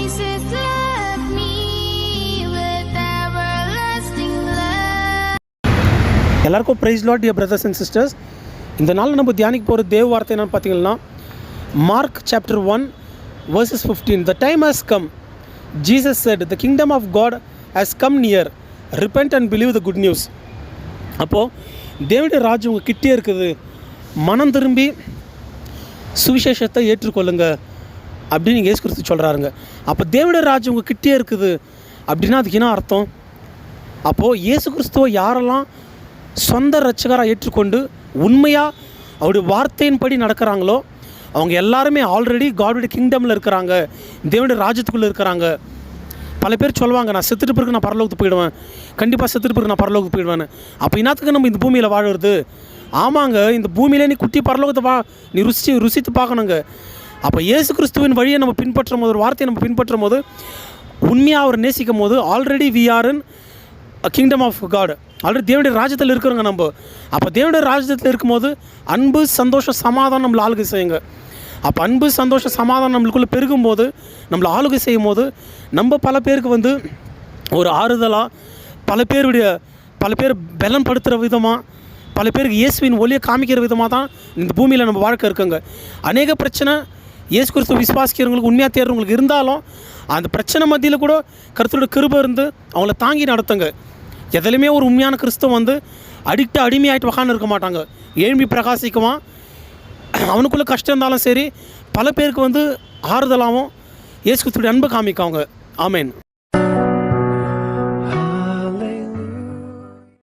Jesus loved me with everlasting love. எல்லாருக்கும் praise lord dear brothers and sisters. இந்த நாளில் நம்ம தியானிக்க போகிற தேவ வார்த்தை என்னென்னு பார்த்தீங்கன்னா Mark chapter 1 verses 15. The time has come, Jesus said, the kingdom of God has come near. Repent and believe the good news. அப்போது தேவனுடைய ராஜ்யம் உங்கள் கிட்டே இருக்குது, மனம் திரும்பி சுவிசேஷத்தை ஏற்றுக்கொள்ளுங்க அப்படின்னு இயேசு கிறிஸ்து சொல்கிறாருங்க. அப்போ தேவனுடைய ராஜ்யம் உங்கள் கிட்டே இருக்குது அப்படின்னா அதுக்கு என்ன அர்த்தம்? அப்போது இயேசு கிறிஸ்துவை யாரெல்லாம் சொந்த ரட்சகராக ஏற்றுக்கொண்டு உண்மையாக அவருடைய வார்த்தையின்படி நடக்கிறாங்களோ அவங்க எல்லாருமே ஆல்ரெடி காடுடைய கிங்டமில் இருக்கிறாங்க, தேவனுடைய ராஜ்யத்துக்குள்ளே இருக்கிறாங்க. பல பேர் சொல்லுவாங்க, நான் செத்துட்டு பிறகு நான் பரலோகத்துக்கு போயிடுவேன், கண்டிப்பாக செத்துட்டு பிறகு நான் பரலோகத்துக்கு போயிடுவேன். அப்போ என்னத்துக்கு நம்ம இந்த பூமியில் வாழுறது? ஆமாங்க, இந்த பூமியிலே நீ குட்டி பரலோகத்தை நீ ருசித்து பார்க்கணுங்க. அப்போ இயேசு கிறிஸ்துவின் வழியை நம்ம பின்பற்றும் போது, ஒரு வார்த்தையை நம்ம பின்பற்றும் போது, உண்மையாக அவர் நேசிக்கும் போது already we are in kingdom of God, already தேவனுடைய ராஜ்யத்தில் இருக்கிறோங்க நம்ம. அப்போ தேவனுடைய ராஜ்யத்தில் இருக்கும்போது அன்பு, சந்தோஷம், சமாதானம் நம்மளை ஆளுகை செய்யுங்க. அப்போ அன்பு, சந்தோஷம், சமாதானம் நம்மளுக்குள்ளே பெருகும்போது, நம்மளை ஆளுகை செய்யும் போது நம்ம பல பேருக்கு ஒரு ஆறுதலாக, பல பேர் பலம் படுத்துகிற விதமாக, பல பேருக்கு இயேசுவின் ஒளியை காமிக்கிற விதமாக தான் இந்த பூமியில் நம்ம வாழ்க்கை இருக்குங்க. அநேக பிரச்சனை இயேசு கிறிஸ்துவ விசுவாசிக்கிறவங்களுக்கு, உண்மையாக தேடுறவங்களுக்கு இருந்தாலும் அந்த பிரச்சனை மத்தியில் கூட கர்த்தரோட கிருபை இருந்து அவங்கள தாங்கி நடத்துங்க. எதுலையுமே ஒரு உண்மையான கிறிஸ்துவ அடிமையாகிட்டு உக்காந்து இருக்க மாட்டாங்க. எழும்பி பிரகாசிக்குவான். அவனுக்குள்ளே கஷ்டம் இருந்தாலும் சரி, பல பேருக்கு ஆறுதலாகவும் இயேசு கிறிஸ்துவோட அன்பை காமிக்காங்க. ஆமேன்.